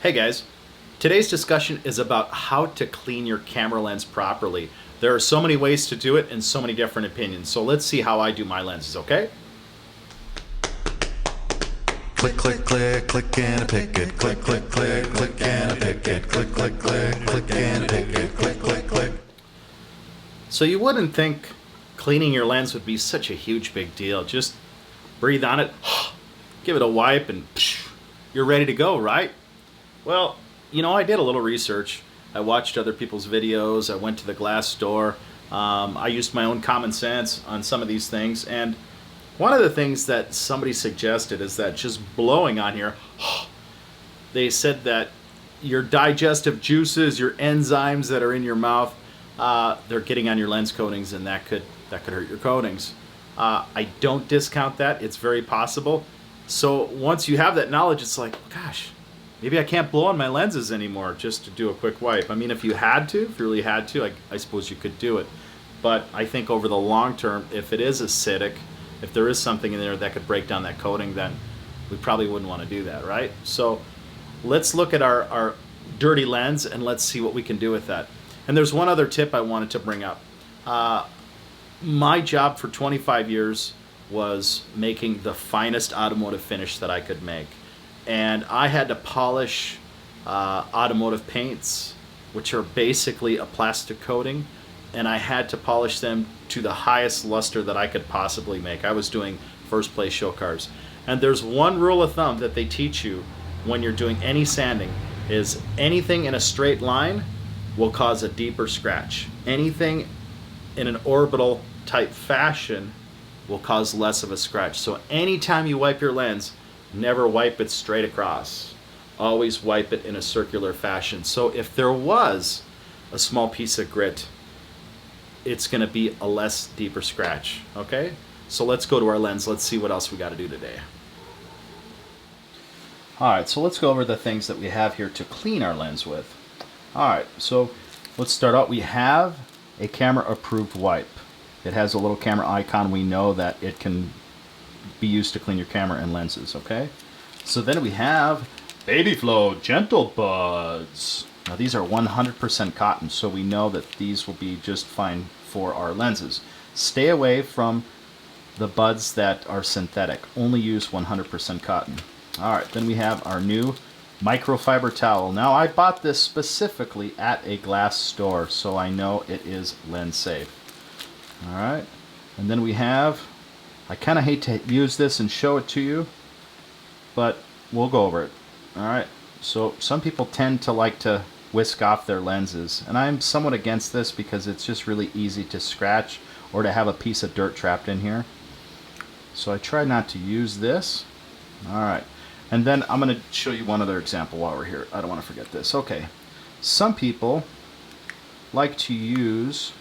Hey guys, today's discussion is about how to clean your camera lens properly. There are so many ways to do it and so many different opinions. So let's see how I do my lenses, okay? Click, click, click, click and a pick it. Click, click, click, click and a pick it. Click, click, click, click and a pick it. Click, click, click. So you wouldn't think cleaning your lens would be such a huge big deal. Just breathe on it, give it a wipe, and you're ready to go, right? Well, I did a little research. I watched other people's videos. I went to the glass store. I used my own common sense on some of these things. And one of the things that somebody suggested is that just blowing on here, they said that your digestive juices, your enzymes that are in your mouth, they're getting on your lens coatings, and that could hurt your coatings. I don't discount that. It's very possible. So once you have that knowledge, it's like, gosh, maybe I can't blow on my lenses anymore just to do a quick wipe. I mean, if you really had to, I suppose you could do it. But I think over the long term, if it is acidic, if there is something in there that could break down that coating, then we probably wouldn't want to do that, right? So let's look at our dirty lens and let's see what we can do with that. And there's one other tip I wanted to bring up. My job for 25 years was making the finest automotive finish that I could make. And I had to polish automotive paints, which are basically a plastic coating, and I had to polish them to the highest luster that I could possibly make. I was doing first place show cars. And there's one rule of thumb that they teach you when you're doing any sanding is anything in a straight line will cause a deeper scratch. Anything in an orbital type fashion will cause less of a scratch. So anytime you wipe your lens, never wipe it straight across. Always wipe it in a circular fashion. So if there was a small piece of grit, it's going to be a less deeper scratch. Okay? So let's go to our lens. Let's see what else we got to do today. Alright, so let's go over the things that we have here to clean our lens with. Alright, so let's start out. We have a camera approved wipe. It has a little camera icon. We know that it can be used to clean your camera and lenses, okay? So then we have Baby Flow Gentle Buds. Now these are 100% cotton, so we know that these will be just fine for our lenses. Stay away from the buds that are synthetic. Only use 100% cotton. Alright, then we have our new microfiber towel. Now I bought this specifically at a glass store, so I know it is lens safe. Alright, and then we have, I kind of hate to use this and show it to you, but we'll go over it. Alright, so some people tend to like to whisk off their lenses, and I'm somewhat against this because it's just really easy to scratch or to have a piece of dirt trapped in here. So I try not to use this. Alright, and then I'm going to show you one other example while we're here. I don't want to forget this. Okay, some people like to use,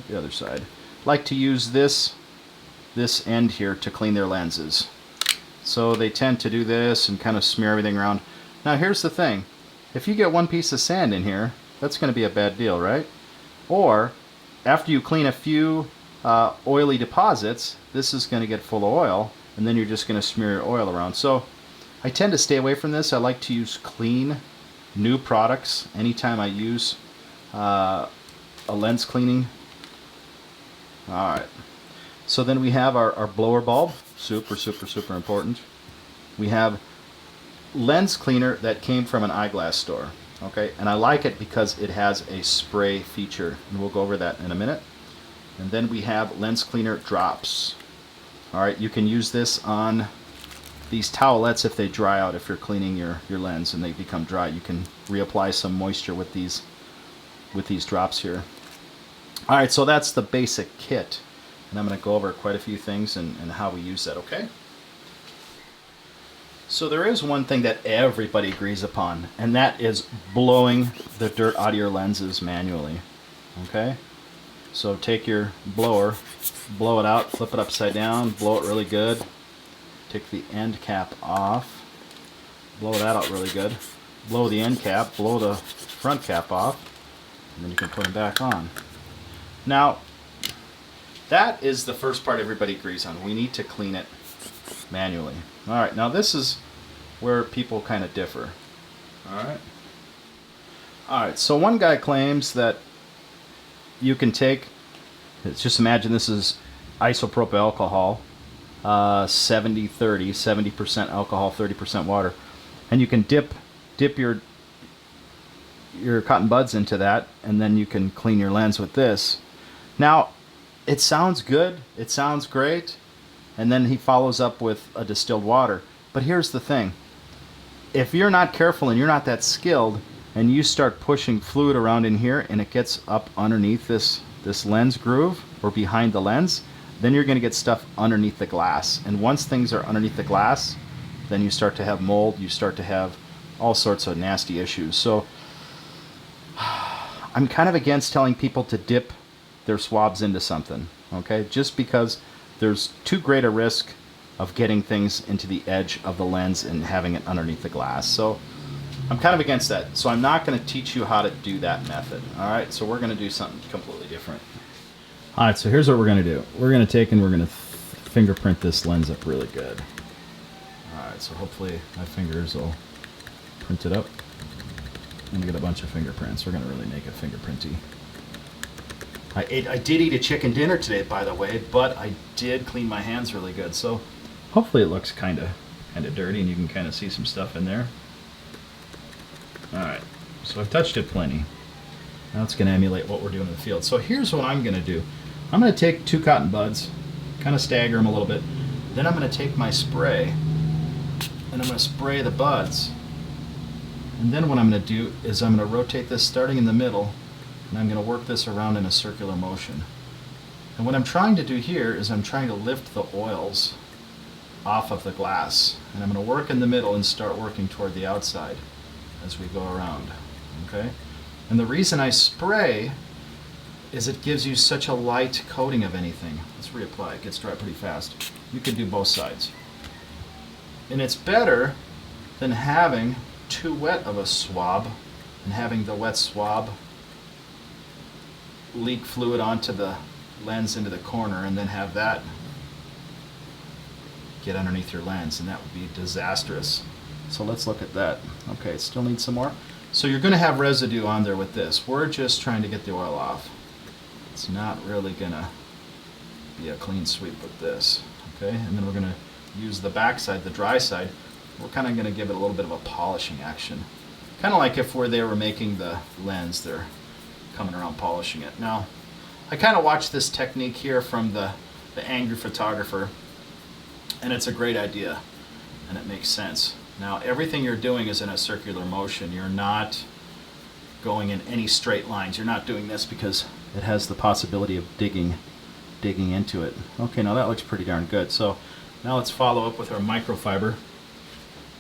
the other side, like to use this end here to clean their lenses. So they tend to do this and kind of smear everything around. Now here's the thing. If you get one piece of sand in here, that's going to be a bad deal, right? Or after you clean a few oily deposits, this is going to get full of oil, and then you're just going to smear your oil around. So I tend to stay away from this. I like to use clean, new products anytime I use a lens cleaning. Alright, so then we have our blower bulb, super important. We have lens cleaner that came from an eyeglass store, okay, and I like it because it has a spray feature, and we'll go over that in a minute. And then we have lens cleaner drops. Alright, you can use this on these towelettes if they dry out. If you're cleaning your lens and they become dry, you can reapply some moisture with these drops here. Alright, so that's the basic kit, and I'm going to go over quite a few things and how we use that, okay? So there is one thing that everybody agrees upon, and that is blowing the dirt out of your lenses manually, okay? So take your blower, blow it out, flip it upside down, blow it really good, take the end cap off, blow that out really good, blow the end cap, blow the front cap off, and then you can put them back on. Now, that is the first part everybody agrees on. We need to clean it manually. Alright, now this is where people kind of differ. Alright, Alright, so one guy claims that you can take, just imagine this is isopropyl alcohol, 70-30, 70% alcohol, 30% water. And you can dip your cotton buds into that, and then you can clean your lens with this. Now, it sounds good, it sounds great, and then he follows up with a distilled water. But here's the thing. If you're not careful and you're not that skilled, and you start pushing fluid around in here and it gets up underneath this lens groove or behind the lens, then you're going to get stuff underneath the glass. And once things are underneath the glass, then you start to have mold, you start to have all sorts of nasty issues. So I'm kind of against telling people to dip their swabs into something, okay? Just because there's too great a risk of getting things into the edge of the lens and having it underneath the glass. So I'm kind of against that. So I'm not going to teach you how to do that method, all right? So we're going to do something completely different. All right, so here's what we're going to do. We're going to take and we're going to fingerprint this lens up really good. All right, so hopefully my fingers will print it up and get a bunch of fingerprints. We're going to really make it fingerprinty. I did eat a chicken dinner today, by the way, but I did clean my hands really good. So hopefully it looks kind of dirty and you can kind of see some stuff in there. All right, so I've touched it plenty. Now it's going to emulate what we're doing in the field. So here's what I'm going to do. I'm going to take 2 cotton buds, kind of stagger them a little bit. Then I'm going to take my spray, and I'm going to spray the buds. And then what I'm going to do is I'm going to rotate this starting in the middle, and I'm going to work this around in a circular motion. And what I'm trying to do here is I'm trying to lift the oils off of the glass. And I'm going to work in the middle and start working toward the outside as we go around, okay? And the reason I spray is it gives you such a light coating of anything. Let's reapply, it gets dry pretty fast. You can do both sides. And it's better than having too wet of a swab and having the wet swab leak fluid onto the lens into the corner and then have that get underneath your lens, and that would be disastrous. So let's look at that. Okay, still need some more. So you're going to have residue on there with this. We're just trying to get the oil off. It's not really going to be a clean sweep with this. Okay, and then we're going to use the back side, the dry side. We're kind of going to give it a little bit of a polishing action. Kind of like if they were making the lens, they're coming around polishing it. Now, I kind of watched this technique here from the angry photographer, and it's a great idea, and it makes sense. Now, everything you're doing is in a circular motion. You're not going in any straight lines. You're not doing this because it has the possibility of digging into it. Okay, now that looks pretty darn good. So now let's follow up with our microfiber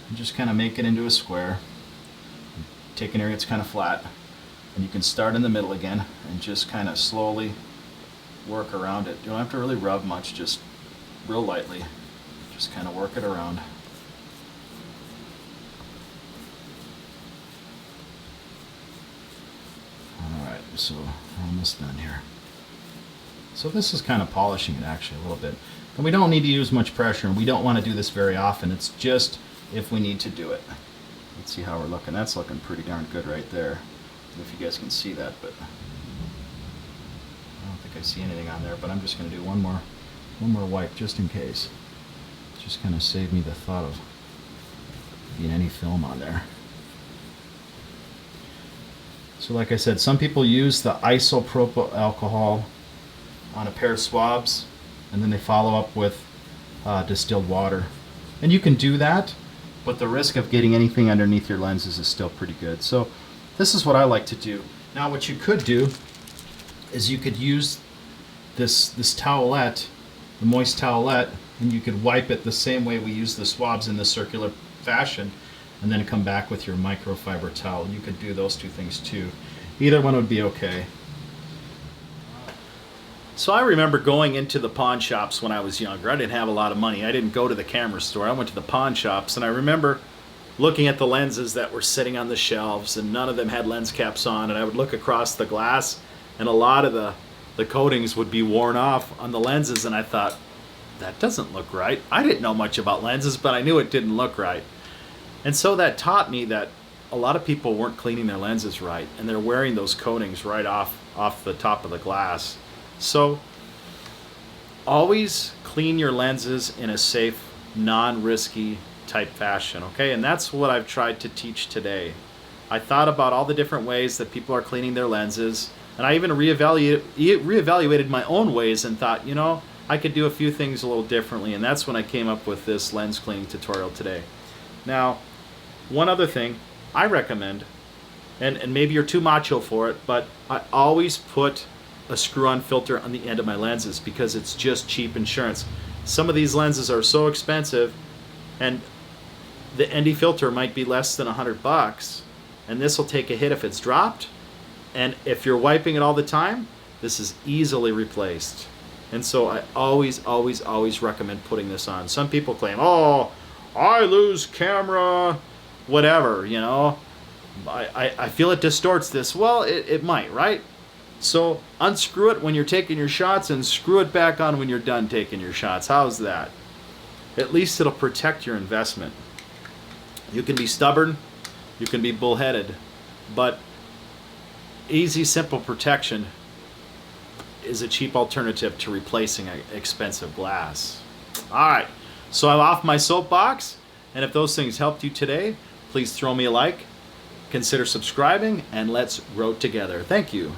and just kind of make it into a square. Take an area that's kind of flat, and you can start in the middle again and just kind of slowly work around it. You don't have to really rub much, just real lightly. Just kind of work it around. Alright, so we're almost done here. So this is kind of polishing it actually a little bit. And we don't need to use much pressure, and we don't want to do this very often. It's just if we need to do it. Let's see how we're looking. That's looking pretty darn good right there. I don't know if you guys can see that, but I don't think I see anything on there, but I'm just going to do one more wipe just in case. Just kind of save me the thought of being any film on there. So like I said, some people use the isopropyl alcohol on a pair of swabs, and then they follow up with distilled water. And you can do that, but the risk of getting anything underneath your lenses is still pretty good. So this is what I like to do. Now what you could do is you could use this towelette, the moist towelette, and you could wipe it the same way we use the swabs in the circular fashion, and then come back with your microfiber towel. You could do those two things too. Either one would be okay. So I remember going into the pawn shops when I was younger. I didn't have a lot of money. I didn't go to the camera store. I went to the pawn shops, and I remember looking at the lenses that were sitting on the shelves, and none of them had lens caps on, and I would look across the glass, and a lot of the coatings would be worn off on the lenses, and I thought, that doesn't look right. I didn't know much about lenses, but I knew it didn't look right. And so that taught me that a lot of people weren't cleaning their lenses right, and they're wearing those coatings right off the top of the glass. So always clean your lenses in a safe, non-risky type fashion, okay? And that's what I've tried to teach today. I thought about all the different ways that people are cleaning their lenses, and I even reevaluated my own ways and thought, you know, I could do a few things a little differently, and that's when I came up with this lens cleaning tutorial today. Now, one other thing I recommend, and maybe you're too macho for it, but I always put a screw-on filter on the end of my lenses because it's just cheap insurance. Some of these lenses are so expensive, and the ND filter might be less than $100, and this will take a hit if it's dropped. And if you're wiping it all the time, this is easily replaced. And so I always, always, always recommend putting this on. Some people claim, oh, I lose camera, whatever, you know. I feel it distorts this. Well, it might, right? So unscrew it when you're taking your shots and screw it back on when you're done taking your shots. How's that? At least it'll protect your investment. You can be stubborn, you can be bullheaded, but easy, simple protection is a cheap alternative to replacing expensive glass. All right, so I'm off my soapbox, and if those things helped you today, please throw me a like, consider subscribing, and let's grow together. Thank you.